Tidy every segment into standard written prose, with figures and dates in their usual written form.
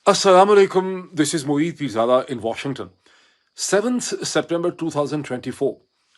Assalamu alaikum. This is Moeed Pirzada in Washington. 7th September 2024,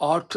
8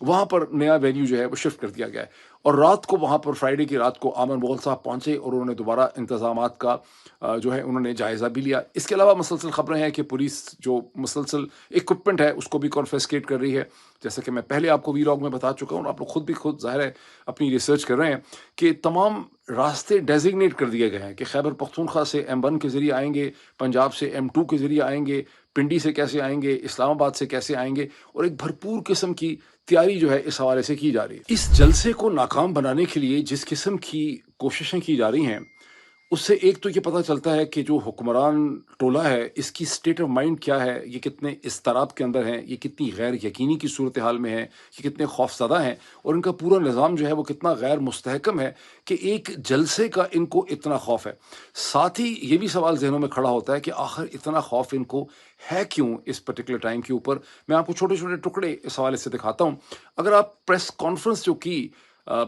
وہاں پر نیا venue جو ہے وہ شفٹ کر دیا گیا ہے، اور رات کو وہاں پر فرائیڈے کی رات کو عامر مغل صاحب پہنچے اور انہوں نے دوبارہ انتظامات کا جو ہے انہوں نے جائزہ بھی لیا۔ اس کے علاوہ مسلسل خبریں ہیں کہ پولیس جو مسلسل اکوپمنٹ ہے اس کو بھی کانفیسکیٹ کر رہی ہے، جیسا کہ میں پہلے آپ کو وی لاگ میں بتا چکا ہوں، آپ لوگ خود ظاہر ہے اپنی ریسرچ کر رہے ہیں کہ تمام راستے ڈیزگنیٹ کر دیے گئے ہیں کہ خیبر پختونخوا سے M1 کے ذریعے آئیں گے، پنجاب سے M2 کے ذریعے آئیں گے، پنڈی سے کیسے آئیں گے، اسلام آباد سے کیسے آئیں گے، اور ایک بھرپور قسم کی تیاری جو ہے اس حوالے سے کی جا رہی ہے۔ اس جلسے کو ناکام بنانے کے لیے جس قسم کی کوششیں کی جا رہی ہیں اس سے ایک تو یہ پتہ چلتا ہے کہ جو حکمران ٹولہ ہے اس کی اسٹیٹ آف مائنڈ کیا ہے، یہ کتنے اضطراب کے اندر ہیں، یہ کتنی غیر یقینی کی صورتحال میں ہیں، یہ کتنے خوف زدہ ہیں، اور ان کا پورا نظام جو ہے وہ کتنا غیر مستحکم ہے کہ ایک جلسے کا ان کو اتنا خوف ہے۔ ساتھ ہی یہ بھی سوال ذہنوں میں کھڑا ہوتا ہے کہ آخر اتنا خوف ان کو ہے کیوں اس پرٹیکولر ٹائم کے اوپر۔ میں آپ کو چھوٹے چھوٹے ٹکڑے اس حوالے سے دکھاتا ہوں۔ اگر آپ پریس کانفرنس جو کی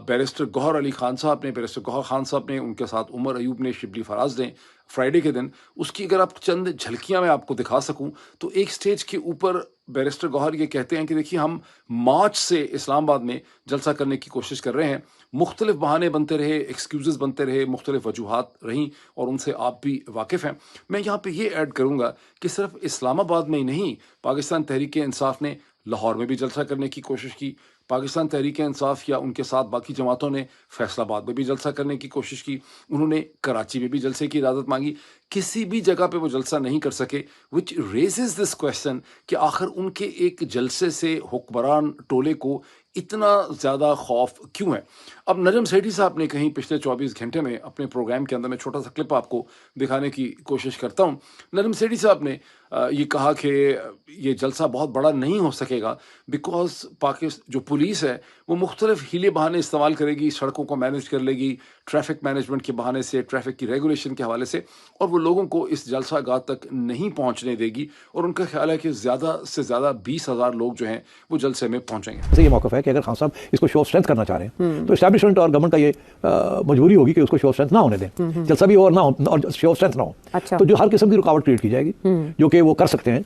بیرسٹر گوہر علی خان صاحب نے، بیرسٹر گوہر خان صاحب نے، ان کے ساتھ عمر ایوب نے، شبلی فراز نے، فرائیڈے کے دن، اس کی اگر آپ چند جھلکیاں میں آپ کو دکھا سکوں تو ایک سٹیج کے اوپر بیرسٹر گوہر یہ کہتے ہیں کہ دیکھیے ہم مارچ سے اسلام آباد میں جلسہ کرنے کی کوشش کر رہے ہیں، مختلف بہانے بنتے رہے، ایکسکیوزز بنتے رہے، مختلف وجوہات رہیں اور ان سے آپ بھی واقف ہیں۔ میں یہاں پہ یہ ایڈ کروں گا کہ صرف اسلام آباد میں ہی نہیں، پاکستان تحریک انصاف نے لاہور میں بھی جلسہ کرنے کی کوشش کی، پاکستان تحریک انصاف یا ان کے ساتھ باقی جماعتوں نے فیصل آباد میں بھی جلسہ کرنے کی کوشش کی، انہوں نے کراچی میں بھی جلسے کی اجازت مانگی، کسی بھی جگہ پہ وہ جلسہ نہیں کر سکے، وچ ریزز دس کویشچن کہ آخر ان کے ایک جلسے سے حکمران ٹولے کو اتنا زیادہ خوف کیوں ہے۔ اب نجم سیٹھی صاحب نے کہیں پچھلے 24 گھنٹے میں اپنے پروگرام کے اندر، میں چھوٹا سا کلپ آپ کو دکھانے کی کوشش کرتا ہوں، نجم سیٹھی صاحب نے یہ کہا کہ یہ جلسہ بہت بڑا نہیں ہو سکے گا بیکاز جو پولیس ہے وہ مختلف ہیلے بہانے استعمال کرے گی، سڑکوں کو مینیج کر لے گی، ٹریفک مینجمنٹ کے بہانے سے، ٹریفک کی ریگولیشن کے حوالے سے، اور وہ لوگوں کو اس جلسہ گاہ تک نہیں پہنچنے دے گی، اور ان کا خیال ہے کہ زیادہ سے زیادہ 20,000 لوگ جو ہیں وہ جلسے میں پہنچیں گے۔ یہ موقف ہے کہ اگر خان صاحب اس کو شو آف اسٹرینتھ کرنا چاہ رہے ہیں تو اسٹیبلشمنٹ اور گورنمنٹ کا یہ مجبوری ہوگی کہ اس کو شو آف اسٹرینتھ نہ ہونے دیں، جلسہ بھی ہو اور نہ ہو اور شو آف اسٹرینتھ نہ ہو، تو جو ہر قسم کی رکاوٹ کریٹ کی جائے گی جو کہ وہ کر سکتے ہیں،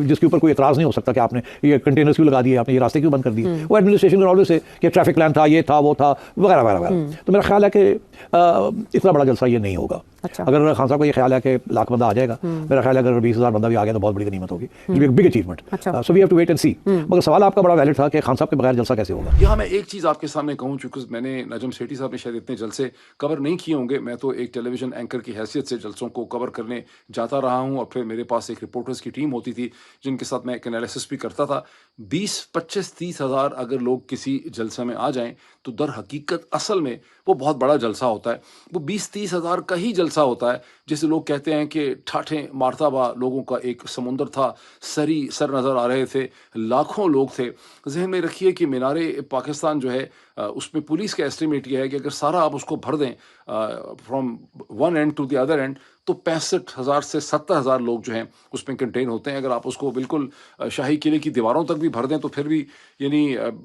جس کے اوپر کوئی اعتراض نہیں ہو سکتا کہ آپ نے یہ کنٹینرز کیوں لگا دیے، آپ نے یہ راستے کیوں بند کر دیے، وہ ایڈمنسٹریشن کا آلویز ہے کہ ٹریفک پلان تھا، یہ تھا، وہ تھا، وغیرہ وغیرہ وغیرہ۔ تو میرا خیال ہے کہ اتنا بڑا جلسہ یہ نہیں ہوگا۔ اگر خان صاحب کا یہ خیال ہے کہ لاکھ بندہ آ جائے گا، میرا خیال ہے اگر 20,000 بندہ بھی آ گیا تو بہت بڑی غنیمت ہوگی، big achievement, so we have to wait and see. مگر سوال آپ کا بڑا ویلڈ تھا کہ خان صاحب کے بغیر جلسہ کیسے ہوگا۔ یہاں میں ایک چیز آپ کے سامنے کہوں، چونکہ میں نے نجم سیٹھی صاحب نے شاید اتنے جلسے کور نہیں کیے ہوں گے، میں تو ایک ٹیلی ویژن اینکر کی حیثیت سے جلسوں کو کور کرنے جاتا رہا ہوں، اور پھر میرے پاس ایک رپورٹرز کی ٹیم ہوتی تھی جن کے ساتھ میں ایک انالیسس بھی کرتا تھا۔ 20، 25، 30 ہزار اگر لوگ کسی جلسے میں آ جائیں تو در حقیقت اصل میں وہ بہت بڑا جلسہ ہوتا ہے، وہ 20-30 ہزار کا ہی جلسہ ہوتا ہے جسے لوگ کہتے ہیں کہ ٹھاٹھیں مارتا ہوا لوگوں کا ایک سمندر تھا، سر نظر آ رہے تھے، لاکھوں لوگ تھے۔ ذہن میں رکھیے کہ مینار پاکستان جو ہے اس میں پولیس کا ایسٹیمیٹ یہ ہے کہ اگر سارا آپ اس کو بھر دیں from one end to the other end تو 65,000 سے 70,000 لوگ جو ہیں اس میں کنٹین ہوتے ہیں۔ اگر آپ اس کو بالکل شاہی قلعے کی دیواروں تک بھی بھر دیں تو پھر بھی یعنی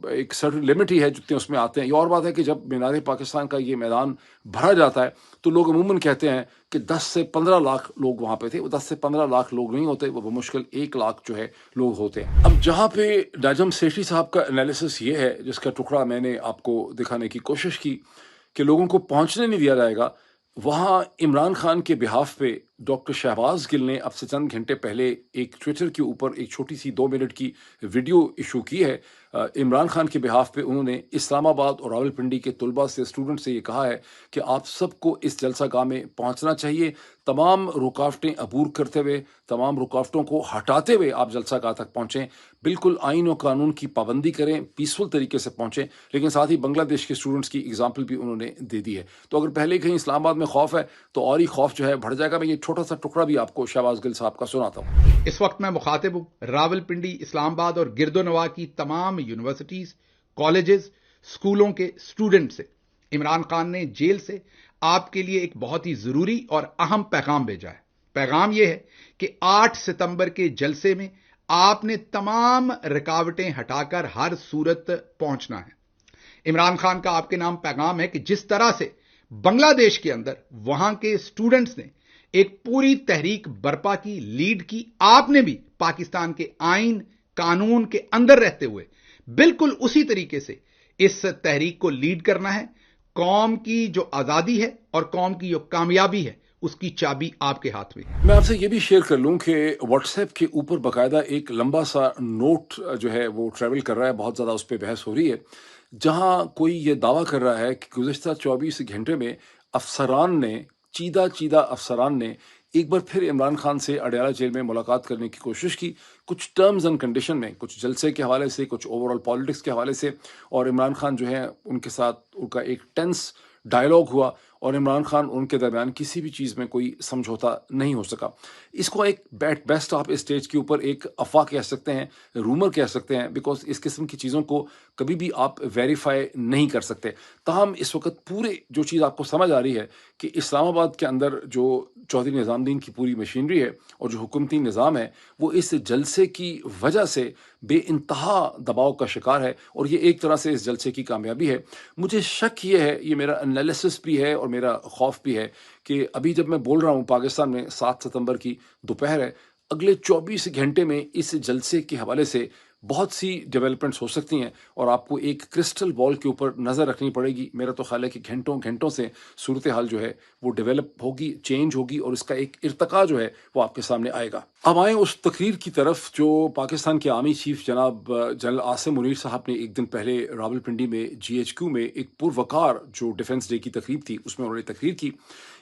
ایک سرٹن لمٹ ہی ہے جتنے اس میں آتے ہیں۔ یہ اور بات ہے کہ جب مینار پاکستان کا یہ میدان بھرا جاتا ہے تو لوگ عموماً کہتے ہیں کہ 10 سے 15 لاکھ لوگ وہاں پہ تھے، وہ 10 سے 15 لاکھ لوگ نہیں ہوتے، وہ بمشکل 1 لاکھ جو ہے لوگ ہوتے ہیں۔ اب جہاں پہ نجم سیٹھی صاحب کا انالیسس یہ ہے، جس کا ٹکڑا میں نے آپ کو دکھانے کی کوشش کی کہ لوگوں کو پہنچنے نہیں دیا جائے گا، وہاں عمران خان کے بہاف پہ ڈاکٹر شہباز گل نے اب سے چند گھنٹے پہلے ایک ٹویٹر کے اوپر ایک چھوٹی سی 2 منٹ کی ویڈیو ایشو کی ہے۔ عمران خان کے بہاف پہ انہوں نے اسلام آباد اور راولپنڈی کے طلباء سے، اسٹوڈنٹ سے یہ کہا ہے کہ آپ سب کو اس جلسہ گاہ میں پہنچنا چاہیے، تمام رکاوٹیں عبور کرتے ہوئے، تمام رکاوٹوں کو ہٹاتے ہوئے آپ جلسہ گاہ تک پہنچیں، بالکل آئین و قانون کی پابندی کریں، پیسفل طریقے سے پہنچیں، لیکن ساتھ ہی بنگلہ دیش کے اسٹوڈنٹس کی اگزامپل بھی انہوں نے دے دی ہے۔ تو اگر پہلے کہیں اسلام آباد میں خوف ہے تو اور ہی خوف جو ہے بڑھ جائے گا۔ میں یہ چھوٹا سا ٹکڑا بھی آپ کو شہباز گل صاحب کا سناتا ہوں۔ اس وقت میں مخاطب ہوں راولپنڈی، اسلام آباد اور گرد و نواح کی تمام یونیورسٹیز، کالجز، اسکولوں کے اسٹوڈنٹ سے۔ عمران خان نے جیل سے آپ کے لیے ایک بہت ہی ضروری اور اہم پیغام بھیجا ہے۔ پیغام یہ ہے کہ 8 ستمبر کے جلسے میں آپ نے تمام رکاوٹیں ہٹا کر ہر صورت پہنچنا ہے۔ عمران خان کا آپ کے نام پیغام ہے کہ جس طرح سے بنگلہ دیش کے اندر وہاں کے اسٹوڈنٹس نے ایک پوری تحریک برپا کی، لیڈ کی، آپ نے بھی پاکستان کے آئین قانون کے اندر رہتے ہوئے بالکل اسی طریقے سے اس تحریک کو لیڈ کرنا ہے. قوم کی جو آزادی ہے اور قوم کی جو کامیابی ہے اس کی چابی آپ کے ہاتھ میں ہے. میں آپ سے یہ بھی شیئر کر لوں کہ واٹس ایپ کے اوپر باقاعدہ ایک لمبا سا نوٹ جو ہے وہ ٹریول کر رہا ہے، بہت زیادہ اس پہ بحث ہو رہی ہے، جہاں کوئی یہ دعویٰ کر رہا ہے کہ گزشتہ 24 گھنٹے میں چیدہ افسران نے ایک بار پھر عمران خان سے اڈیالہ جیل میں ملاقات کرنے کی کوشش کی، کچھ ٹرمز اینڈ کنڈیشن میں، کچھ جلسے کے حوالے سے، کچھ اوور آل پالیٹکس کے حوالے سے، اور عمران خان جو ہے ان کے ساتھ ان کا ایک ٹینس ڈائلاگ ہوا، اور عمران خان ان کے درمیان کسی بھی چیز میں کوئی سمجھوتا نہیں ہو سکا. اس کو ایک بیسٹ آپ اسٹیج کے اوپر ایک افواہ کہہ سکتے ہیں، رومر کہہ سکتے ہیں، بیکاز اس قسم کی چیزوں کو کبھی بھی آپ ویریفائی نہیں کر سکتے. تاہم اس وقت پورے جو چیز آپ کو سمجھ آ رہی ہے کہ اسلام آباد کے اندر جو چودھری نظام الدین کی پوری مشینری ہے اور جو حکومتی نظام ہے وہ اس جلسے کی وجہ سے بے انتہا دباؤ کا شکار ہے، اور یہ ایک طرح سے اس جلسے کی کامیابی ہے. مجھے شک یہ ہے، یہ میرا انالیسس بھی ہے اور میرا خوف بھی ہے، کہ ابھی جب میں بول رہا ہوں پاکستان میں 7 ستمبر کی دوپہر ہے، اگلے 24 گھنٹے میں اس جلسے کے حوالے سے بہت سی ڈیولپمنٹس ہو سکتی ہیں، اور آپ کو ایک کرسٹل بال کے اوپر نظر رکھنی پڑے گی. میرا تو خیال ہے کہ گھنٹوں سے صورتحال جو ہے وہ ڈیولپ ہوگی، چینج ہوگی، اور اس کا ایک ارتقا جو ہے وہ آپ کے سامنے آئے گا. اب آئیں اس تقریر کی طرف جو پاکستان کے آرمی چیف جناب جنرل عاصم منیر صاحب نے ایک دن پہلے راولپنڈی میں GHQ میں ایک پروقار جو ڈیفنس ڈے کی تقریب تھی اس میں انہوں نے تقریر کی.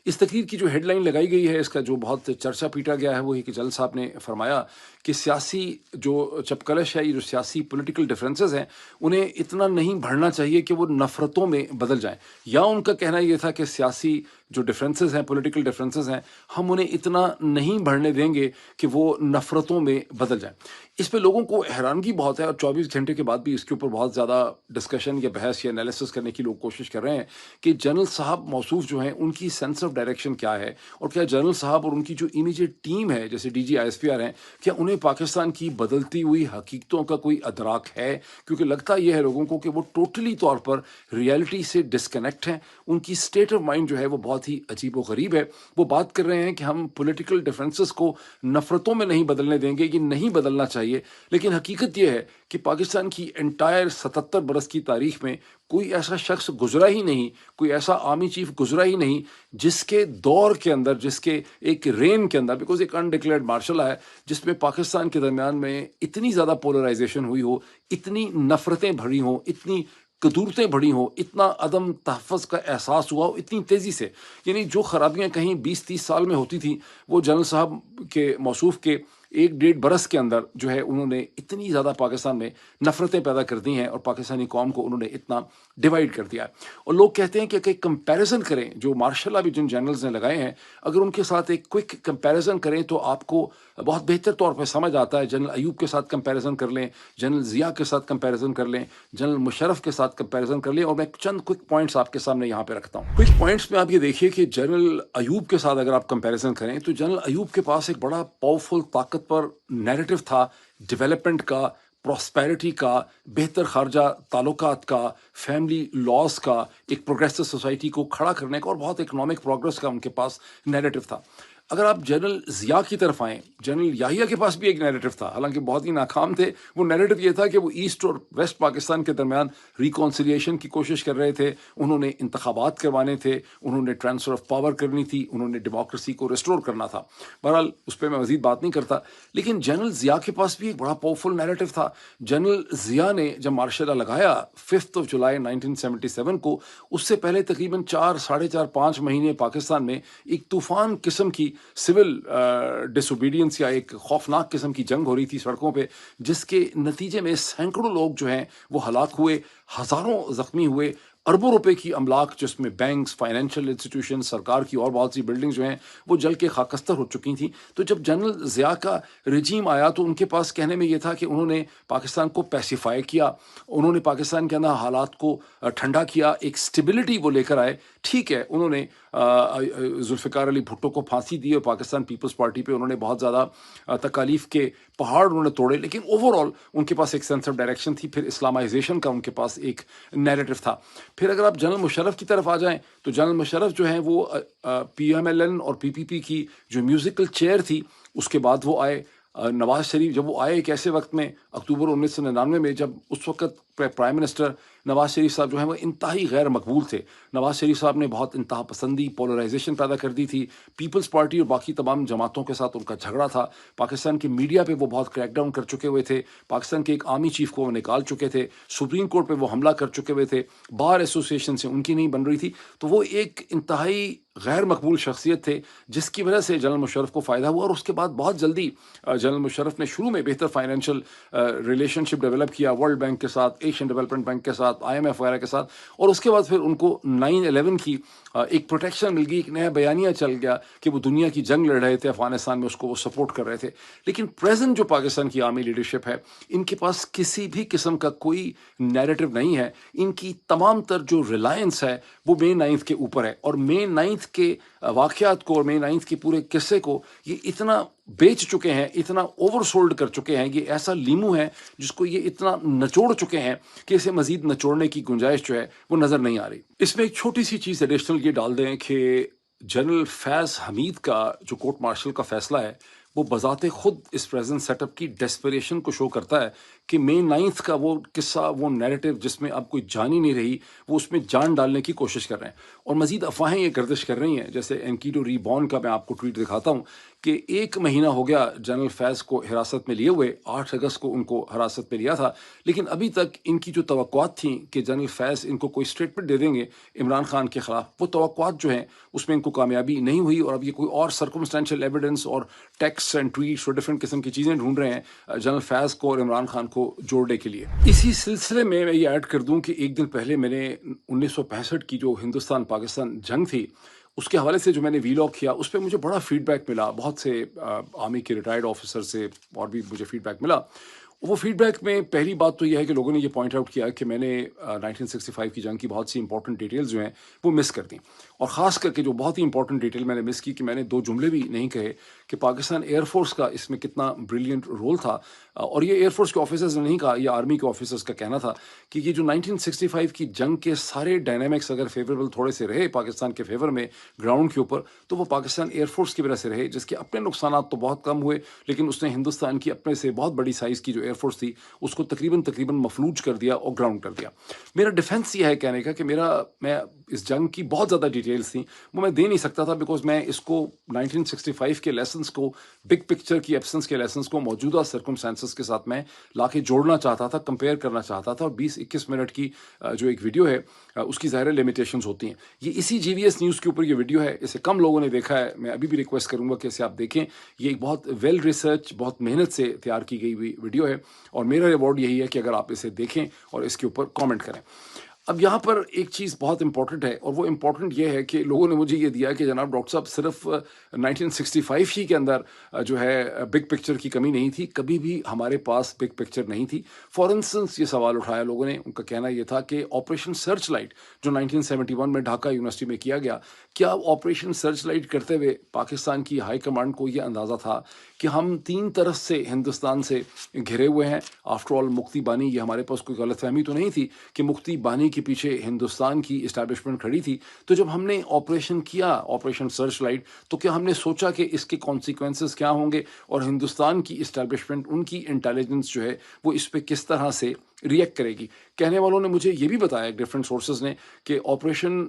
اس تقریر کی جو ہیڈ لائن لگائی گئی ہے، اس کا جو بہت چرچا پیٹا گیا ہے، وہ یہ کہ جنرل صاحب نے فرمایا کہ سیاسی جو چپکلش ہے، یہ جو سیاسی پولیٹیکل ڈفرینسز ہیں، انہیں اتنا نہیں بڑھنا چاہیے کہ وہ نفرتوں میں بدل جائیں. یا ان کا کہنا یہ تھا کہ سیاسی جو ڈفرینسز ہیں، پولیٹیکل ڈفرینسز ہیں، ہم انہیں اتنا نہیں بڑھنے دیں گے کہ وہ نفرتوں میں بدل جائیں. اس پہ لوگوں کو حیرانگی بہت ہے، اور 24 گھنٹے کے بعد بھی اس کے اوپر بہت زیادہ ڈسکشن یا بحث یا انالیسس کرنے کی لوگ کوشش کر رہے ہیں کہ جنرل صاحب موصوف جو ہیں ان کی سینس آف ڈائریکشن کیا ہے، اور کیا جنرل صاحب اور ان کی جو امیجیٹ ٹیم ہے جیسے DG ISPR ہیں، کیا انہیں پاکستان کی بدلتی ہوئی حقیقتوں کا کوئی ادراک ہے. کیونکہ لگتا یہ ہے لوگوں کو کہ وہ ٹوٹلی طور پر ریئلٹی سے ڈسکنیکٹ ہیں، ان کی اسٹیٹ آف مائنڈ جو ہے وہ بہت ہی عجیب و غریب ہے. وہ بات کر رہے ہیں کہ ہم پولیٹیکل ڈفرینسز کو نفرتوں میں نہیں بدلنے دیں گے، یہ نہیں بدلنا چاہیے. لیکن حقیقت یہ ہے کہ پاکستان کی انٹائر 77 برس کی تاریخ میں کوئی ایسا شخص گزرا ہی نہیں، کوئی ایسا آرمی چیف گزرا ہی نہیں جس کے دور کے اندر، جس کے ایک رین کے اندر، بیکاز ایک انڈکلیئرڈ مارشل ہے جس میں پاکستان کے درمیان میں اتنی زیادہ پولرائزیشن ہوئی ہو، اتنی نفرتیں بھری ہوں، اتنی قدورتیں بڑھی ہوں، اتنا عدم تحفظ کا احساس ہوا ہو اتنی تیزی سے. یعنی جو خرابیاں کہیں 20-30 سال میں ہوتی تھیں، وہ جنرل صاحب کے موصوف کے 1-1.5 برس کے اندر جو ہے انہوں نے اتنی زیادہ پاکستان میں نفرتیں پیدا کر دی ہیں، اور پاکستانی قوم کو انہوں نے اتنا ڈیوائیڈ کر دیا ہے. اور لوگ کہتے ہیں کہ کمپیریزن کریں، جو مارشل لا بھی جن جنرلز نے لگائے ہیں، اگر ان کے ساتھ ایک کوئک کمپیریزن کریں تو آپ کو بہت بہتر طور پہ سمجھ آتا ہے. جنرل ایوب کے ساتھ کمپیریزن کر لیں، جنرل ضیاء کے ساتھ کمپیریزن کر لیں، جنرل مشرف کے ساتھ کمپیریزن کر لیں. اور میں چند کوئک پوائنٹس آپ کے سامنے یہاں پہ رکھتا ہوں. کوئک پوائنٹس میں آپ یہ دیکھیے کہ جنرل ایوب کے ساتھ اگر آپ کمپیریزن کریں تو جنرل ایوب کے پاس ایک بڑا پاورفل طاقتور نیریٹو تھا ڈیولپمنٹ کا، پراسپیرٹی کا، بہتر خارجہ تعلقات کا، فیملی لاز کا، ایک پروگریسو سوسائٹی کو کھڑا کرنے کا، اور بہت اکنامک پروگرس کا ان کے پاس نیریٹو تھا. اگر آپ جنرل ضیاء کی طرف آئیں، جنرل یحییٰ کے پاس بھی ایک نیریٹو تھا، حالانکہ بہت ہی ناکام تھے. وہ نیریٹو یہ تھا کہ وہ ایسٹ اور ویسٹ پاکستان کے درمیان ریکانسیلیشن کی کوشش کر رہے تھے، انہوں نے انتخابات کروانے تھے، انہوں نے ٹرانسفر آف پاور کرنی تھی، انہوں نے ڈیموکریسی کو ریسٹور کرنا تھا. بہرحال اس پہ میں مزید بات نہیں کرتا. لیکن جنرل ضیاء کے پاس بھی ایک بڑا پاورفل نیریٹو تھا. جنرل ضیاء نے جب مارشل لا لگایا 5 جولائی 1977 کو، اس سے پہلے تقریباً 4-4.5 مہینے پاکستان میں ایک طوفان قسم کی سول ڈس اوبیڈینس یا ایک خوفناک قسم کی جنگ ہو رہی تھی سڑکوں پہ، جس کے نتیجے میں سینکڑوں لوگ جو ہیں وہ ہلاک ہوئے، ہزاروں زخمی ہوئے، اربوں روپے کی املاک جس میں بینکس، فائنینشیل انسٹیٹیوشن، سرکار کی اور بہت سی بلڈنگز جو ہیں وہ جل کے خاکستر ہو چکی تھیں. تو جب جنرل ضیاء کا رجیم آیا تو ان کے پاس کہنے میں یہ تھا کہ انہوں نے پاکستان کو پیسیفائی کیا، انہوں نے پاکستان کے اندر حالات کو ٹھنڈا کیا، ایک سٹیبلٹی وہ لے کر آئے. ٹھیک ہے، انہوں نے ذوالفقار علی بھٹو کو پھانسی دی اور پاکستان پیپلز پارٹی پہ انہوں نے بہت زیادہ تکالیف کے پہاڑ انہوں نے توڑے، لیکن اوور آل ان کے پاس ایک سینس آف ڈائریکشن تھی. پھر اسلامائزیشن کا ان کے پاس ایک نیریٹو تھا. پھر اگر آپ جنرل مشرف کی طرف آ جائیں تو جنرل مشرف جو ہیں وہ PMLN اور PPP کی جو میوزیکل چیئر تھی، اس کے بعد وہ آئے. نواز شریف جب وہ آئے ایک ایسے وقت میں اکتوبر 1999 میں جب اس وقت پرائم منسٹر نواز شریف صاحب جو ہیں وہ انتہائی غیر مقبول تھے. نواز شریف صاحب نے بہت انتہا پسندی پولرائزیشن پیدا کر دی تھی. پیپلز پارٹی اور باقی تمام جماعتوں کے ساتھ ان کا جھگڑا تھا. پاکستان کے میڈیا پہ وہ بہت کریک ڈاؤن کر چکے ہوئے تھے. پاکستان کے ایک آرمی چیف کو وہ نکال چکے تھے. سپریم کورٹ پہ وہ حملہ کر چکے ہوئے تھے. بار ایسوسیشن سے ان کی نہیں بن رہی تھی. تو وہ ایک انتہائی غیر مقبول شخصیت تھے جس کی وجہ سے جنرل مشرف کو فائدہ ہوا. اور اس کے بعد بہت جلدی جنرل مشرف نے شروع میں بہتر فائنینشیل ریلیشن شپ ڈیولپ کیا ورلڈ بینک کے ساتھ, ایشین ڈیولپمنٹ بینک کے ساتھ, IMF وغیرہ کے ساتھ. اور اس کے بعد پھر ان کو 9/11 کی ایک پروٹیکشن مل گئی, ایک نیا بیانیہ چل گیا کہ وہ دنیا کی جنگ لڑ رہے تھے افغانستان میں, اس کو وہ سپورٹ کر رہے تھے. لیکن پریزنٹ جو پاکستان کی آرمی لیڈرشپ ہے ان کے پاس کسی بھی قسم کا کوئی نیریٹو نہیں ہے. ان کی تمام تر جو ریلائنس ہے وہ مئی 9 کے اوپر ہے. اور مئی 9 کے واقعات کو اور مئی 9 کے پورے قصے کو یہ اتنا بیچ چکے ہیں, اتنا اوور سولڈ کر چکے ہیں, یہ ایسا لیمو ہے جس کو یہ اتنا نچوڑ چکے ہیں کہ اسے مزید نچوڑنے کی گنجائش جو ہے وہ نظر نہیں آ رہی. اس میں ایک چھوٹی سی چیز ایڈیشنل یہ ڈال دیں کہ جنرل فیض حمید کا جو کورٹ مارشل کا فیصلہ ہے وہ بذات خود اس پریزنٹ سیٹ اپ کی ڈیسپریشن کو شو کرتا ہے کہ مئی 9 کا وہ قصہ, وہ نیریٹو جس میں اب کوئی جان ہی نہیں رہی, وہ اس میں جان ڈالنے کی کوشش کر رہے ہیں. اور مزید افواہیں یہ گردش کر رہی ہیں, جیسے انکیڈو ری بون کا میں آپ کو ٹویٹ دکھاتا ہوں کہ 1 مہینہ ہو گیا جنرل فیض کو حراست میں لیے ہوئے. 8 اگست کو ان کو حراست میں لیا تھا, لیکن ابھی تک ان کی جو توقعات تھیں کہ جنرل فیض ان کو کوئی اسٹیٹمنٹ دے دیں گے عمران خان کے خلاف, وہ توقعات جو ہیں اس میں ان کو کامیابی نہیں ہوئی. اور اب یہ کوئی اور سرکمسٹینشیل ایویڈنس اور ٹیکسٹ اینڈ ٹویٹس اور ڈفرینٹ قسم کی چیزیں ڈھونڈ رہے ہیں جنرل فیض کو اور عمران خان کو جوڑنے کے لیے. اسی سلسلے میں یہ ایڈ کر دوں کہ ایک دن پہلے میں نے 1965 کی جو ہندوستان پاکستان جنگ تھی اس کے حوالے سے جو میں نے وی لاگ کیا اس پہ مجھے بڑا فیڈ بیک ملا, بہت سے آرمی کے ریٹائرڈ آفیسر سے اور بھی مجھے فیڈ بیک ملا. وہ فیڈ بیک میں پہلی بات تو یہ ہے کہ لوگوں نے یہ پوائنٹ آؤٹ کیا کہ میں نے 1965 کی جنگ کی بہت سی امپورٹنٹ ڈیٹیلز جو ہیں وہ مس کر دیں. اور خاص کر کے جو بہت ہی امپورٹنٹ ڈیٹیل میں نے مس کی کہ میں نے 2 جملے بھی نہیں کہے کہ پاکستان ایئر فورس کا اس میں کتنا بریلینٹ رول تھا. اور یہ ایئر فورس کے آفیسرز نے نہیں کہا, یہ آرمی کے آفیسرز کا کہنا تھا کہ یہ جو 1965 کی جنگ کے سارے ڈائنامکس اگر فیوریبل تھوڑے سے رہے پاکستان کے فیور میں گراؤنڈ کے اوپر, تو وہ پاکستان ایئر فورس کی وجہ سے رہے, جس کے اپنے نقصانات تو بہت کم ہوئے لیکن اس نے ہندوستان کی اپنے سے بہت بڑی سائز کی جو ایئر فورس تھی اس کو تقریباً مفلوج کر دیا اور گراؤنڈ کر دیا. میرا ڈیفینس یہ ہے کہنے کا کہ میں اس جنگ کی بہت زیادہ ڈیٹیلز تھیں وہ میں دے نہیں سکتا تھا, بیکاز میں اس کو 1965 کے لیسنس کو, بگ پکچر کی ایبسنس کے لیسنس کو موجودہ سرکمسٹانسز کے ساتھ میں لا کے جوڑنا چاہتا تھا, کمپیئر کرنا چاہتا تھا. اور 20-21 منٹ کی جو ایک ویڈیو ہے اس کی ظاہر لمیٹیشنز ہوتی ہیں. یہ اسی GVS نیوز کے اوپر یہ ویڈیو ہے, اسے کم لوگوں نے دیکھا ہے. میں ابھی بھی ریکویسٹ کروں گا کہ اسے آپ دیکھیں. یہ ایک بہت ویل ریسرچ, بہت محنت سے تیار کی گئی ہوئی ویڈیو ہے اور میرا ریوارڈ یہی ہے کہ اگر آپ اسے دیکھیں اور اس کے اوپر کامنٹ کریں. اب یہاں پر ایک چیز بہت امپورٹنٹ ہے اور وہ امپورٹنٹ یہ ہے کہ لوگوں نے مجھے یہ دیا کہ جناب ڈاکٹر صاحب صرف 1965 ہی کے اندر جو ہے بگ پکچر کی کمی نہیں تھی, کبھی بھی ہمارے پاس بگ پکچر نہیں تھی. فار انسٹنس یہ سوال اٹھایا لوگوں نے, ان کا کہنا یہ تھا کہ آپریشن سرچ لائٹ جو 1971 میں ڈھاکہ یونیورسٹی میں کیا گیا, کیا آپریشن سرچ لائٹ کرتے ہوئے پاکستان کی ہائی کمانڈ کو یہ اندازہ تھا کہ ہم 3 طرف سے ہندوستان سے گھرے ہوئے ہیں. آفٹر آل مکتی بانی, یہ ہمارے پاس کوئی غلط فہمی تو نہیں تھی کہ مکتی بانی کے پیچھے ہندوستان کی اسٹیبلشمنٹ کھڑی تھی. تو جب ہم نے آپریشن کیا, آپریشن سرچ لائٹ, تو کیا ہم نے سوچا کہ اس کے کانسیکوینسز کیا ہوں گے اور ہندوستان کی اسٹیبلشمنٹ, ان کی انٹیلیجنس جو ہے وہ اس پہ کس طرح سے ریئیکٹ کرے گی. کہنے والوں نے مجھے یہ بھی بتایا ڈفرینٹ سورسز نے کہ آپریشن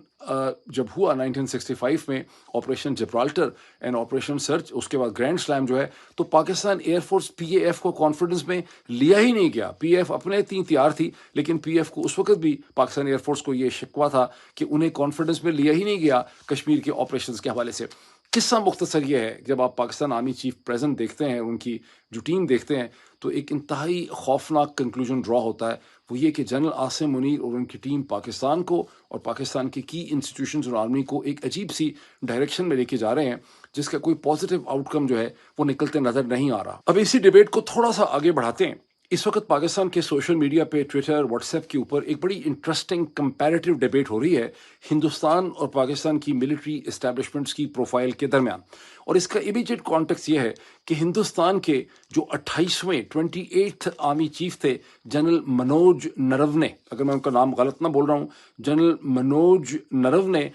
جب ہوا 1965 میں, Operation Gibraltar and Operation Search, اس کے بعد گرینڈ سلیم جو ہے, تو پاکستان ایئر فورس PAF کو کانفیڈنس میں لیا ہی نہیں گیا. PAF اپنے تیار تھی لیکن PAF کو اس وقت بھی پاکستان ایئر فورس کو یہ شکوہ تھا کہ انہیں کانفیڈنس میں لیا ہی نہیں گیا کشمیر کے آپریشنز کے حوالے سے. قصہ مختصر یہ ہے, جب آپ پاکستان آرمی چیف پریزنٹ دیکھتے ہیں, ان کی جو ٹیم دیکھتے ہیں, تو ایک انتہائی خوفناک کنکلوژن ڈرا ہوتا ہے. وہ یہ کہ جنرل عاصم منیر اور ان کی ٹیم پاکستان کو اور پاکستان کی انسٹیٹیوشنز اور آرمی کو ایک عجیب سی ڈائریکشن میں لے کے جا رہے ہیں جس کا کوئی پازیٹیو آؤٹ کم جو ہے وہ نکلتے نظر نہیں آ رہا. اب اسی ڈیبیٹ کو تھوڑا سا آگے بڑھاتے ہیں. اس وقت پاکستان کے سوشل میڈیا پہ, ٹویٹر, واٹس ایپ کے اوپر ایک بڑی انٹرسٹنگ کمپیریٹیو ڈیبیٹ ہو رہی ہے ہندوستان اور پاکستان کی ملٹری اسٹیبلشمنٹس کی پروفائل کے درمیان. اور اس کا امیجیٹ کانٹیکس یہ ہے کہ ہندوستان کے جو 28 آرمی چیف تھے جنرل منوج نرونے, اگر میں ان کا نام غلط نہ بول رہا ہوں, جنرل منوج نرونے,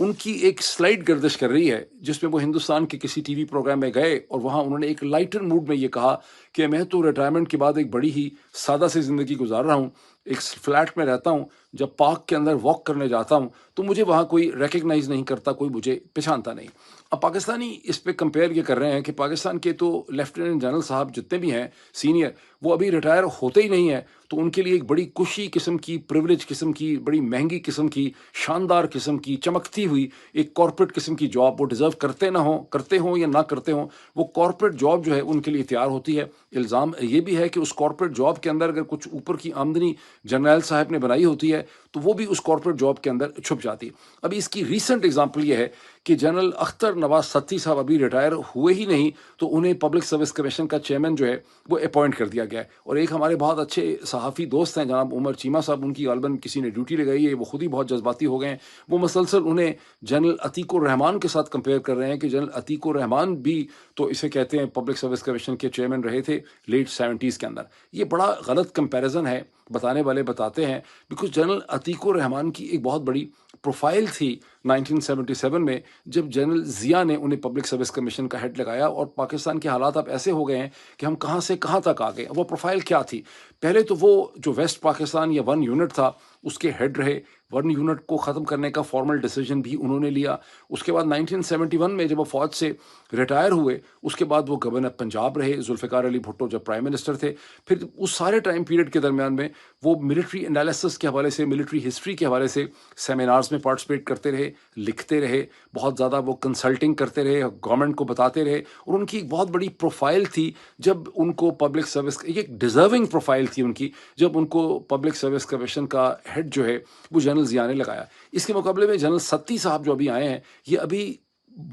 ان کی ایک سلائڈ گردش کر رہی ہے جس میں وہ ہندوستان کے کسی ٹی وی پروگرام میں گئے اور وہاں انہوں نے ایک لائٹر موڈ میں یہ کہا کہ میں تو ریٹائرمنٹ کے بعد ایک بڑی ہی سادہ سی زندگی گزار رہا ہوں، ایک فلیٹ میں رہتا ہوں، جب پارک کے اندر واک کرنے جاتا ہوں تو مجھے وہاں کوئی ریکگنائز نہیں کرتا، کوئی مجھے پہچانتا نہیں۔ اب پاکستانی اس پہ کمپیئر یہ کر رہے ہیں کہ پاکستان کے تو لیفٹیننٹ جنرل صاحب جتنے بھی ہیں سینئر، وہ ابھی ریٹائر ہوتے ہی نہیں ہیں، تو ان کے لیے ایک بڑی کشی قسم کی، پریولیج قسم کی، بڑی مہنگی قسم کی، شاندار قسم کی، چمکتی ہوئی ایک کارپوریٹ قسم کی جاب وہ ڈیزرو کرتے ہوں یا نہ کرتے ہوں، وہ کارپوریٹ جاب جو ہے ان کے لیے تیار ہوتی ہے۔ الزام یہ بھی ہے کہ اس کارپوریٹ جاب کے اندر اگر کچھ اوپر کی آمدنی جرنیل صاحب نے بنائی ہوتی ہے تو وہ بھی اس کارپوریٹ جاب کے اندر چھپ جاتی ہے۔ ابھی اس کی ریسنٹ اگزامپل یہ ہے کہ جنرل اختر نواز ستی صاحب ابھی ریٹائر ہوئے ہی نہیں تو انہیں پبلک سروس کمیشن کا چیئرمین جو ہے وہ اپوائنٹ کر دیا گیا ہے، اور ایک ہمارے بہت اچھے صحافی دوست ہیں جناب عمر چیمہ صاحب، ان کی غالباً کسی نے ڈیوٹی لگائی ہے، وہ خود ہی بہت جذباتی ہو گئے ہیں، وہ مسلسل انہیں جنرل عتیق الرحمان کے ساتھ کمپیئر کر رہے ہیں کہ جنرل عتیق الرحمان بھی تو اسے کہتے ہیں پبلک سروس کمیشن کے چیئرمین رہے تھے لیٹ 70s کے اندر۔ یہ بڑا غلط کمپیریزن ہے، بتانے والے بتاتے ہیں، بیکاز جنرل عتیق الرحمان کی ایک بہت بڑی پروفائل تھی 1977 میں جب جنرل ضیاء نے انہیں پبلک سروس کمیشن کا ہیڈ لگایا، اور پاکستان کے حالات اب ایسے ہو گئے ہیں کہ ہم کہاں سے کہاں تک آ گئے۔ وہ پروفائل کیا تھی؟ پہلے تو وہ جو ویسٹ پاکستان یا 1 یونٹ تھا اس کے ہیڈ رہے، 1 یونٹ کو ختم کرنے کا فارمل ڈیسیجن بھی انہوں نے لیا۔ اس کے بعد 1971 میں جب وہ فوج سے ریٹائر ہوئے اس کے بعد وہ گورنر پنجاب رہے ذوالفقار علی بھٹو جب پرائم منسٹر تھے۔ پھر اس سارے ٹائم پیریڈ کے درمیان میں وہ ملٹری انالیسس کے حوالے سے، ملٹری ہسٹری کے حوالے سے سیمینارز میں پارٹیسپیٹ کرتے رہے، لکھتے رہے، بہت زیادہ وہ کنسلٹنگ کرتے رہے، گورنمنٹ کو بتاتے رہے، اور ان کی ایک بہت بڑی پروفائل تھی جب ان کو پبلک سروس، ایک ڈیزرونگ پروفائل تھی ان کی جب ان کو پبلک سروس کمیشن کا ہیڈ جو ہے وہ جنرل ضیاء نے لگایا۔ اس کے مقابلے میں جنرل ستی صاحب جو ابھی آئے ہیں، یہ ابھی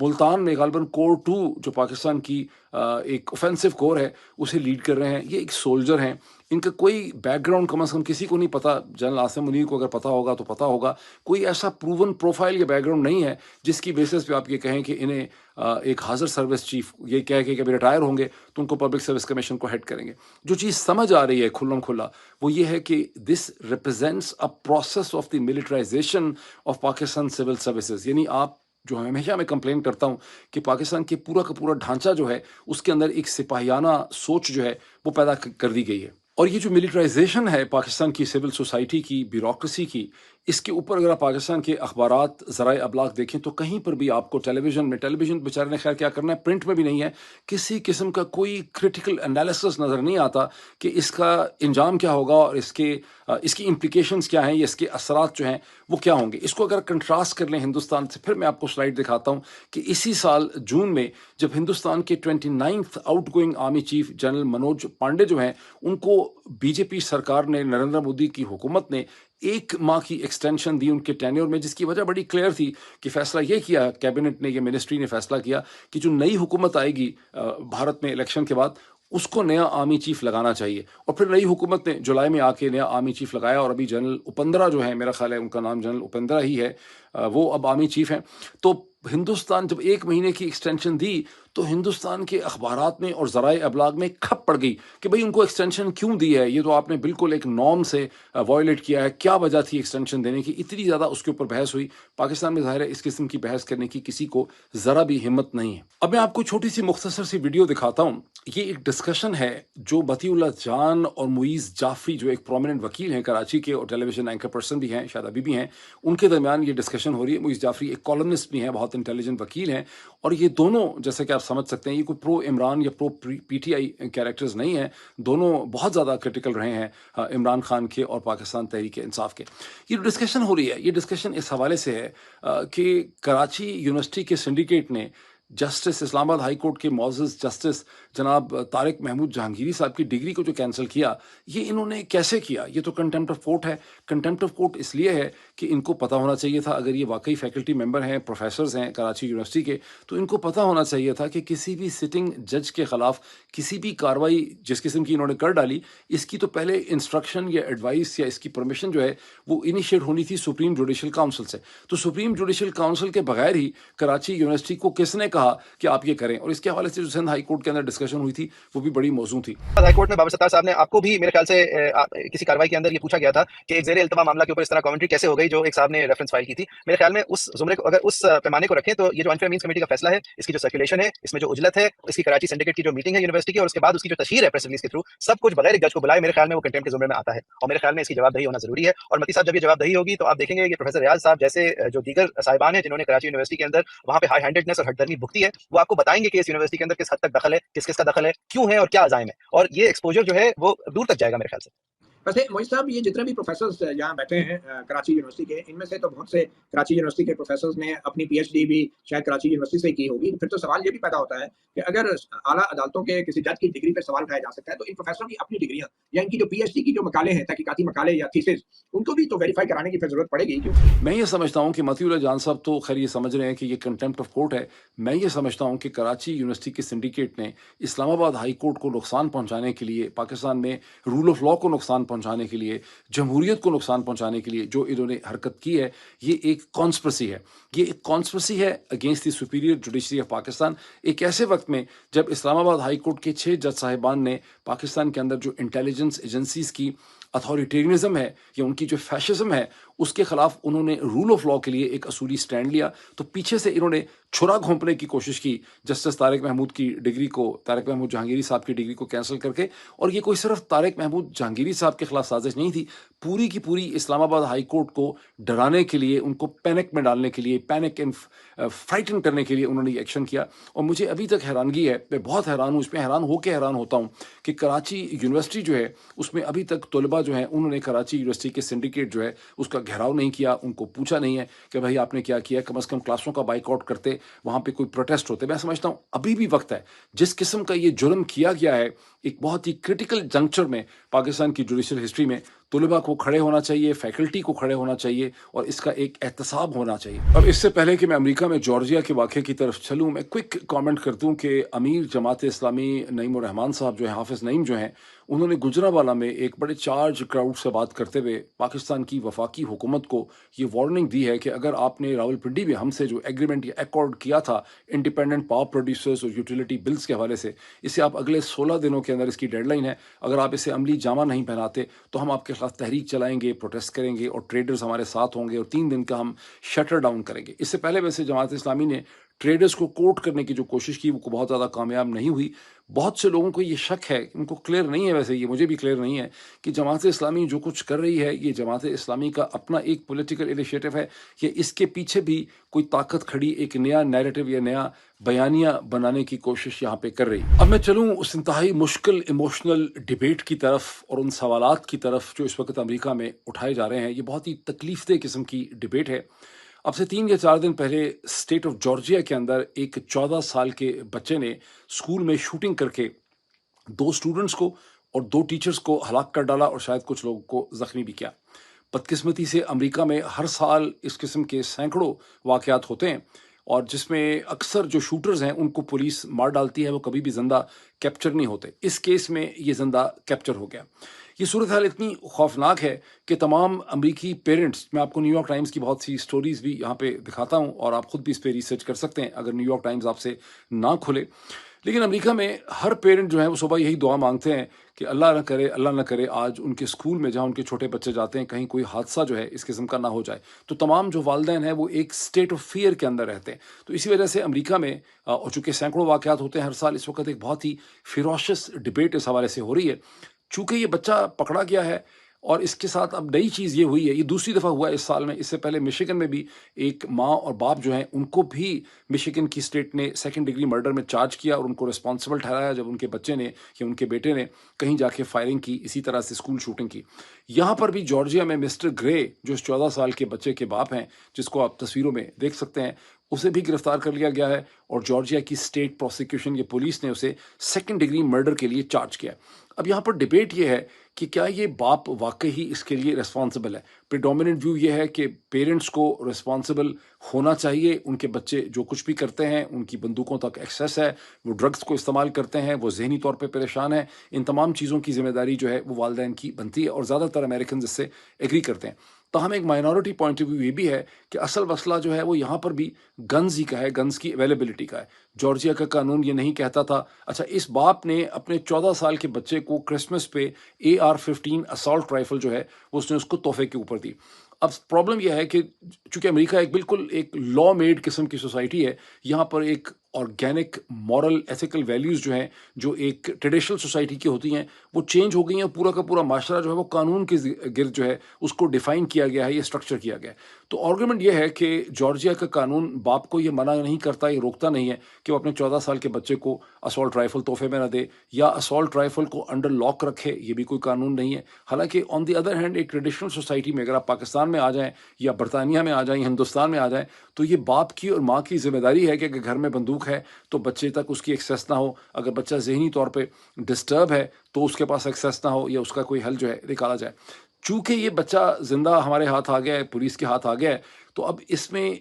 ملتان میں غالباً کور 2 جو پاکستان کی ایک اوفینسو کور ہے اسے لیڈ کر رہے ہیں۔ یہ ایک سولجر ہیں، ان کا کوئی بیک گراؤنڈ کم از کم کسی کو نہیں پتا، جنرل عاصم منیر کو اگر پتا ہوگا تو پتا ہوگا، کوئی ایسا پروون پروفائل یا بیک گراؤنڈ نہیں ہے جس کی بیسس پہ آپ یہ کہیں کہ انہیں ایک حاضر سروس چیف یہ کہہ کے کہ ابھی ریٹائر ہوں گے تو ان کو پبلک سروس کمیشن کو ہیڈ کریں گے۔ جو چیز سمجھ آ رہی ہے کھلم کھلا وہ یہ ہے کہ this represents a process of the militarisation of Pakistan civil services, یعنی آپ جو ہمیشہ میں کمپلین کرتا ہوں کہ پاکستان کے پورا کا پورا ڈھانچہ جو ہے اس کے اندر ایک سپاہیانہ سوچ جو ہے وہ پیدا کر دی گئی ہے، اور یہ جو ملٹرائزیشن ہے پاکستان کی سول سوسائٹی کی، بیوروکریسی کی، اس کے اوپر اگر آپ پاکستان کے اخبارات، ذرائع ابلاغ دیکھیں تو کہیں پر بھی آپ کو ٹیلی ویژن بیچارے نے خیر کیا کرنا ہے، پرنٹ میں بھی نہیں ہے، کسی قسم کا کوئی کریٹیکل انالیسس نظر نہیں آتا کہ اس کا انجام کیا ہوگا اور اس کی امپلیکیشنز کیا ہیں یا اس کے اثرات جو ہیں وہ کیا ہوں گے۔ اس کو اگر کنٹراسٹ کر لیں ہندوستان سے، پھر میں آپ کو سلائڈ دکھاتا ہوں کہ اسی سال جون میں جب ہندوستان کے 29 out going army chief general Manoj Pandey جو ہیں ان کو بی جے پی سرکار نے، نریندر مودی کی حکومت نے 1 ماہ کی ایکسٹینشن دی ان کے ٹینیور میں، جس کی وجہ بڑی کلیئر تھی کہ فیصلہ یہ کیا کیبنٹ نے، یہ منسٹری نے فیصلہ کیا کہ جو نئی حکومت آئے گی بھارت میں الیکشن کے بعد اس کو نیا آرمی چیف لگانا چاہیے، اور پھر نئی حکومت نے جولائی میں آ کے نیا آرمی چیف لگایا، اور ابھی جنرل اپندرا جو ہے، میرا خیال ہے ان کا نام جنرل اپندرا ہی ہے، وہ اب آرمی چیف ہیں۔ تو ہندوستان جب 1 مہینے کی ایکسٹینشن دی تو ہندوستان کے اخبارات میں اور ذرائع ابلاغ میں کھپ پڑ گئی کہ بھئی ان کو ایکسٹینشن کیوں دی ہے، یہ تو آپ نے بالکل ایک نارم سے وائلیٹ کیا ہے، کیا وجہ تھی ایکسٹینشن دینے کی۔ اتنی زیادہ اس کے اوپر بحث ہوئی، پاکستان میں ظاہر ہے اس قسم کی بحث کرنے کی کسی کو ذرا بھی ہمت نہیں ہے۔ اب میں آپ کو چھوٹی سی مختصر سی ویڈیو دکھاتا ہوں، یہ ایک ڈسکشن ہے جو بطی اللہ جان اور معیز جعفری جو ایک پرومیننٹ وکیل ہیں کراچی کے اور ٹیلی ویژن اینکر پرسن بھی ہیں، شاید ابھی بھی ہیں، ان کے درمیان یہ ڈسکشن ہو رہی ہے۔ معیز جعفری ایک کالمنسٹ بھی ہیں، بہت انٹیلیجنٹ وکیل ہیں، اور یہ دونوں جیسے کہ آپ سمجھ سکتے ہیں یہ کوئی پرو عمران یا پرو پی ٹی آئی کیریکٹرز نہیں ہیں، دونوں بہت زیادہ کرٹیکل رہے ہیں عمران خان کے اور پاکستان تحریک انصاف کے۔ یہ ڈسکشن ہو رہی ہے، یہ ڈسکشن اس حوالے سے ہے کہ کراچی یونیورسٹی کے سنڈیکیٹ نے جسٹس اسلام آباد ہائی کورٹ کے معزز جسٹس جناب طارق محمود جہانگیری صاحب کی ڈگری کو جو کینسل کیا، یہ انہوں نے کیسے کیا؟ یہ تو کنٹیمپٹ آف کورٹ ہے۔ کنٹیمپٹ آف کورٹ اس لیے ہے کہ ان کو پتہ ہونا چاہیے تھا، اگر یہ واقعی فیکلٹی ممبر ہیں، پروفیسرز ہیں کراچی یونیورسٹی کے، تو ان کو پتہ ہونا چاہیے تھا کہ کسی بھی سٹنگ جج کے خلاف کسی بھی کارروائی جس قسم کی انہوں نے کر ڈالی، اس کی تو پہلے انسٹرکشن یا ایڈوائس یا اس کی پرمیشن جو ہے وہ انیشیٹ ہونی تھی سپریم جوڈیشل کاؤنسل سے۔ تو سپریم جوڈیشل کاؤنسل کے بغیر ہی کراچی یونیورسٹی کو کس نے کہا کہ آپ یہ کریں؟ اور اس کے حوالے سے جو سندھ ہائی کورٹ کے اندر ڈسکشن ہوئی تھی وہ بھی بڑی موضوع تھی۔ ہائی کورٹ میں بابر ستار صاحب نے آپ کو بھی میرے خیال سے کسی کارروائی کے اندر یہ پوچھا گیا تھا کہ ایک زیر التوا معاملہ کے اوپر اس طرح کامنٹری کیسے ہو گئی جو ایک صاحب نے ریفرنس فائل کی تھی، میرے خیال میں اس زمرے کو اگر اس پیمانے کو رکھیں تو یہ جو انفیئر مینس کمیٹی کا فیصلہ ہے، اس کی جو سرکولیشن ہے، اس میں جو اجلت ہے، اس کی کراچی سنڈیکیٹ کی جو میٹنگ ہے یونیورسٹی کی، اور اس کے بعد اس کی جو تشہیر ہے پریس ریلیز کے تھرو، سب کچھ بغیر ایک جج کو بلائے، میرے خیال میں وہ کنٹمپٹ کے زمرے میں آتا ہے، اور میرے خیال میں اس کی جواب دہی ہونا ضروری ہے. اور متی صاحب جب یہ جواب دہی ہوگی تو آپ دیکھیں گے کہ پروفیسر ریاض صاحب جیسے جو دیگر صاحبان ہیں جنہوں نے کراچی یونیورسٹی کے اندر وہاں پہ ہائی ہینڈیڈنس اور ہٹ درمی بھگتی ہے، وہ آپ کو بتائیں گے کہ اس یونیورسٹی کے اندر کس حد تک دخل ہے، کس کس کا دخل ہے، کیوں ہے اور کیا عزائم ہے، اور یہ ایکسپوجر جو ہے وہ دور تک جائے گا میرے خیال سے. ویسے معیز صاحب یہ جتنے بھی پروفیسرز یہاں بیٹھے ہیں کراچی یونیورسٹی کے، ان میں سے تو بہت سے کراچی یونیورسٹی کے پروفیسرز نے اپنی پی ایچ ڈی بھی شاید کراچی یونیورسٹی سے کی ہوگی. پھر تو سوال یہ بھی پیدا ہوتا ہے کہ اگر اعلیٰ عدالتوں کے کسی جج کی ڈگری پہ سوال اٹھایا جا سکتا ہے تو ان پروفیسروں کی اپنی ڈگریاں یا ان کی جو پی ایچ ڈی کی جو مقالے ہیں، تحقیقاتی مقالے یا تھیسز، ان کو بھی تو ویریفائی کرانے کی پھر ضرورت پڑے گی. میں یہ سمجھتا ہوں کہ متی اللہ جان صاحب تو خیر یہ سمجھ رہے ہیں کہ یہ کنٹمپٹ آف کورٹ ہے. میں یہ سمجھتا ہوں کہ کراچی یونیورسٹی کی سنڈیکیٹ نے اسلام آباد ہائی کورٹ کو نقصان پہنچانے کے لیے، پاکستان میں رول آف لا کو نقصان پہنچانے کے لیے، جمہوریت کو نقصان پہنچانے کے لیے جو انہوں نے حرکت کی ہے، یہ ایک کانسپریسی ہے. یہ ایک کانسپریسی ہے against the superior judiciary of Pakistan, ایک ایسے وقت میں جب اسلام آباد ہائی کورٹ کے 6 جج صاحبان نے پاکستان کے اندر جو انٹیلیجنس ایجنسیز کی اتھارٹیرینزم ہے یا ان کی جو فیشزم ہے اس کے خلاف انہوں نے رول آف لا کے لیے ایک اصولی سٹینڈ لیا. تو پیچھے سے انہوں نے چھرا گھونپنے کی کوشش کی جسٹس طارق محمود کی ڈگری کو، طارق محمود جہانگیری صاحب کی ڈگری کو کینسل کر کے. اور یہ کوئی صرف طارق محمود جہانگیری صاحب کے خلاف سازش نہیں تھی، پوری کی پوری اسلام آباد ہائی کورٹ کو ڈرانے کے لیے، ان کو پینک میں ڈالنے کے لیے، پینک اینڈ فرائٹن کرنے کے لیے انہوں نے یہ ایکشن کیا. اور مجھے ابھی تک حیرانگی ہے، میں بہت حیران ہوں، اس میں حیران ہوتا ہوں کہ کراچی یونیورسٹی جو ہے اس میں ابھی تک طلباء جو ہیں انہوں نے کراچی یونیورسٹی کے سنڈیکیٹ جو ہے اس کا گھیراؤ نہیں کیا، ان کو پوچھا نہیں ہے کہ بھائی آپ نے کیا کیا. کم از کم کلاسوں کا بائک آؤٹ کرتے، وہاں پہ کوئی پروٹیسٹ ہوتے. میں سمجھتا ہوں ابھی بھی وقت ہے. جس قسم کا یہ جرم کیا گیا ہے ایک بہت ہی کرٹیکل جنکچر میں پاکستان کی جوڈیشل ہسٹری میں، طلباء کو کھڑے ہونا چاہیے، فیکلٹی کو کھڑے ہونا چاہیے، اور اس کا ایک احتساب ہونا چاہیے. اب اس سے پہلے کہ میں امریکہ میں جارجیا کے واقعے کی طرف چلوں، میں کوئک کامنٹ کر دوں کہ امیر جماعت اسلامی نعیم الرحمان صاحب جو ہیں، حافظ نعیم جو ہیں، انہوں نے گجرانوالہ میں ایک بڑے چارج کراؤڈ سے بات کرتے ہوئے پاکستان کی وفاقی حکومت کو یہ وارننگ دی ہے کہ اگر آپ نے راولپنڈی میں ہم سے جو ایگریمنٹ یا ایکارڈ کیا تھا انڈیپینڈنٹ پاور پروڈیوسرز اور یوٹیلیٹی بلز کے حوالے سے، اسے آپ اگلے 16 دنوں کے اندر اس کی ڈیڈ لائن ہے، اگر آپ اسے عملی جامہ نہیں پہناتے تو ہم آپ کے خلاف تحریک چلائیں گے، پروٹیسٹ کریں گے، اور ٹریڈرز ہمارے ساتھ ہوں گے، اور 3 دن کا ہم شٹر ڈاؤن کریں گے. اس سے پہلے ویسے جماعت اسلامی نے ٹریڈرز کو کوٹ کرنے کی جو کوشش کی وہ بہت زیادہ کامیاب نہیں ہوئی. بہت سے لوگوں کو یہ شک ہے، ان کو کلیئر نہیں ہے، ویسے یہ مجھے بھی کلیئر نہیں ہے کہ جماعت اسلامی جو کچھ کر رہی ہے یہ جماعت اسلامی کا اپنا ایک پولیٹیکل انیشیٹو ہے یا اس کے پیچھے بھی کوئی طاقت کھڑی ایک نیا نیریٹو یا نیا بیانیہ بنانے کی کوشش یہاں پہ کر رہی. اب میں چلوں اس انتہائی مشکل ایموشنل ڈیبیٹ کی طرف اور ان سوالات کی طرف جو اس وقت امریکہ میں اٹھائے جا رہے ہیں. یہ بہت ہی تکلیف دہ قسم کی ڈیبیٹ ہے. اب سے 3 یا 4 دن پہلے اسٹیٹ آف جارجیا کے اندر ایک 14 سال کے بچے نے اسکول میں شوٹنگ کر کے 2 اسٹوڈنٹس کو اور 2 ٹیچرز کو ہلاک کر ڈالا اور شاید کچھ لوگوں کو زخمی بھی کیا. بدقسمتی سے امریکہ میں ہر سال اس قسم کے سینکڑوں واقعات ہوتے ہیں، اور جس میں اکثر جو شوٹرز ہیں ان کو پولیس مار ڈالتی ہے، وہ کبھی بھی زندہ کیپچر نہیں ہوتے. اس کیس میں یہ زندہ کیپچر ہو گیا. یہ صورتحال اتنی خوفناک ہے کہ تمام امریکی پیرنٹس، میں آپ کو نیو یارک ٹائمز کی بہت سی سٹوریز بھی یہاں پہ دکھاتا ہوں اور آپ خود بھی اس پہ ریسرچ کر سکتے ہیں اگر نیو یارک ٹائمز آپ سے نہ کھلے. لیکن امریکہ میں ہر پیرنٹ جو ہے وہ صبح یہی دعا مانگتے ہیں کہ اللہ نہ کرے آج ان کے اسکول میں جہاں ان کے چھوٹے بچے جاتے ہیں کہیں کوئی حادثہ جو ہے اس قسم کا نہ ہو جائے. تو تمام جو والدین ہیں وہ ایک اسٹیٹ آف فیئر کے اندر رہتے ہیں. تو اسی وجہ سے امریکہ میں اور چونکہ سینکڑوں واقعات ہوتے ہیں ہر سال، اس وقت ایک بہت ہی فیروشس ڈبیٹ اس حوالے سے ہو رہی ہے. چونکہ یہ بچہ پکڑا گیا ہے اور اس کے ساتھ اب نئی چیز یہ ہوئی ہے، یہ دوسری دفعہ ہوا ہے اس سال میں. اس سے پہلے مشیگن میں بھی ایک ماں اور باپ جو ہیں ان کو بھی مشیگن کی اسٹیٹ نے 2nd ڈگری مرڈر میں چارج کیا اور ان کو رسپانسبل ٹھہرایا جب ان کے بچے نے یا ان کے بیٹے نے کہیں جا کے فائرنگ کی، اسی طرح سے اسکول شوٹنگ کی. یہاں پر بھی جارجیا میں مسٹر گرے جو اس 14 سال کے بچے کے باپ ہیں، جس کو آپ تصویروں میں دیکھ سکتے ہیں، اسے بھی گرفتار کر لیا گیا ہے اور جارجیا کی اسٹیٹ پروسیکیوشن یا پولیس نے اسے 2nd ڈگری مرڈر کے لیے چارج کیا. اب یہاں پر ڈبیٹ یہ ہے کہ کیا یہ باپ واقعی اس کے لیے ریسپانسبل ہے. پریڈومیننٹ ویو یہ ہے کہ پیرنٹس کو ریسپانسبل ہونا چاہیے. ان کے بچے جو کچھ بھی کرتے ہیں، ان کی بندوقوں تک ایکسیس ہے، وہ ڈرگس کو استعمال کرتے ہیں، وہ ذہنی طور پہ پریشان ہیں، ان تمام چیزوں کی ذمہ داری جو ہے وہ والدین کی بنتی ہے اور زیادہ تر امریکنز اس سے ایگری کرتے ہیں. تاہم ایک مائنورٹی پوائنٹ آف ویو یہ بھی ہے کہ اصل مسئلہ جو ہے وہ یہاں پر بھی گنز ہی کا ہے، گنز کی اویلیبلٹی کا ہے. جارجیا کا قانون یہ نہیں کہتا تھا. اچھا، اس باپ نے اپنے 14 سال کے بچے کو کرسمس پہ AR-15 اسالٹ رائفل جو ہے اس نے اس کو تحفے کے اوپر دی. اب پرابلم یہ ہے کہ چونکہ امریکہ ایک بالکل ایک لا میڈ قسم کی سوسائٹی ہے، یہاں پر ایک آرگینک مورل ایتھیکل ویلیوز جو ہیں جو ایک ٹریڈیشنل سوسائٹی کی ہوتی ہیں وہ چینج ہو گئی ہیں. پورا کا پورا معاشرہ جو ہے وہ قانون کے گرد جو ہے اس کو ڈیفائن کیا گیا ہے، یہ اسٹرکچر کیا گیا ہے. تو آرگومنٹ یہ ہے کہ جارجیا کا قانون باپ کو یہ منع نہیں کرتا، یہ روکتا نہیں ہے کہ وہ اپنے 14 سال کے بچے کو اسالٹ رائفل تحفے میں نہ دے یا اسالٹ رائفل کو انڈر لاک رکھے، یہ بھی کوئی قانون نہیں ہے. حالانکہ آن دی ادر ہینڈ ایک ٹریڈیشنل سوسائٹی میں اگر آپ پاکستان میں آ جائیں یا برطانیہ میں آ جائیں، ہندوستان میں آ جائیں، تو یہ باپ کی اور ماں کی ذمہ داری ہے کہ اگر گھر میں بندوق ہے تو بچے تک اس کی ایکسیس نہ ہو. اگر بچہ ذہنی طور پہ ڈسٹرب ہے تو اس کے پاس ایکسیس نہ ہو یا اس کا کوئی حل جو ہے نکالا جائے. چونکہ یہ بچہ زندہ ہمارے ہاتھ آ گیا ہے، پولیس کے ہاتھ آ گیا ہے، تو اب اس میں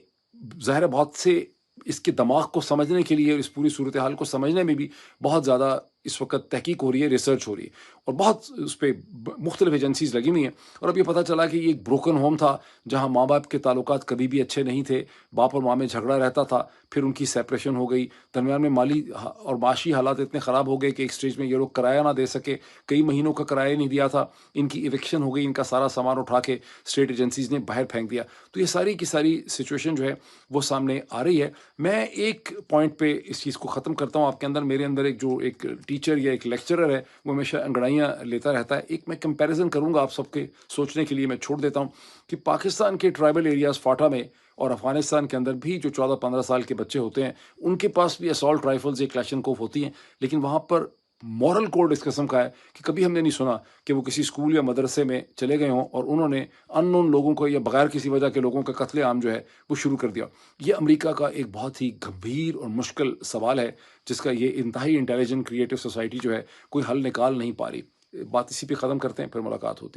ظاہر ہے بہت سے اس کے دماغ کو سمجھنے کے لیے، اس پوری صورتحال کو سمجھنے میں بھی بہت زیادہ اس وقت تحقیق ہو رہی ہے، ریسرچ ہو رہی ہے، اور بہت اس پہ مختلف ایجنسیز لگی ہوئی ہیں. اور اب یہ پتہ چلا کہ یہ ایک بروکن ہوم تھا جہاں ماں باپ کے تعلقات کبھی بھی اچھے نہیں تھے، باپ اور ماں میں جھگڑا رہتا تھا، پھر ان کی سیپریشن ہو گئی، درمیان میں مالی اور معاشی حالات اتنے خراب ہو گئے کہ ایک سٹیج میں یہ لوگ کرایہ نہ دے سکے، کئی مہینوں کا کرایہ نہیں دیا تھا، ان کی ایوکشن ہو گئی، ان کا سارا سامان اٹھا کے اسٹیٹ ایجنسیز نے باہر پھینک دیا. تو یہ ساری کی ساری سچویشن جو ہے وہ سامنے آ رہی ہے. میں ایک پوائنٹ پہ اس چیز کو ختم کرتا ہوں. آپ کے اندر، میرے اندر ایک ٹیچر یا ایک لیکچرر ہے وہ ہمیشہ انگڑائیاں لیتا رہتا ہے. ایک میں کمپیریزن کروں گا آپ سب کے سوچنے کے لیے، میں چھوڑ دیتا ہوں کہ پاکستان کے ٹرائبل ایریاز فاٹا میں اور افغانستان کے اندر بھی جو 14-15 سال کے بچے ہوتے ہیں ان کے پاس بھی اسالٹ رائفلز یا کلاشنکوف ہوتی ہیں، لیکن وہاں پر مورل کوڈ اس قسم کا ہے کہ کبھی ہم نے نہیں سنا کہ وہ کسی اسکول یا مدرسے میں چلے گئے ہوں اور انہوں نے ان نون لوگوں کو یا بغیر کسی وجہ کے لوگوں کا قتل عام جو ہے وہ شروع کر دیا. یہ امریکہ کا ایک بہت ہی گمبھیر اور مشکل سوال ہے جس کا یہ انتہائی انٹیلیجنٹ کریٹو سوسائٹی جو ہے کوئی حل نکال نہیں پا رہی. بات اسی پہ ختم کرتے ہیں، پھر ملاقات ہوتی.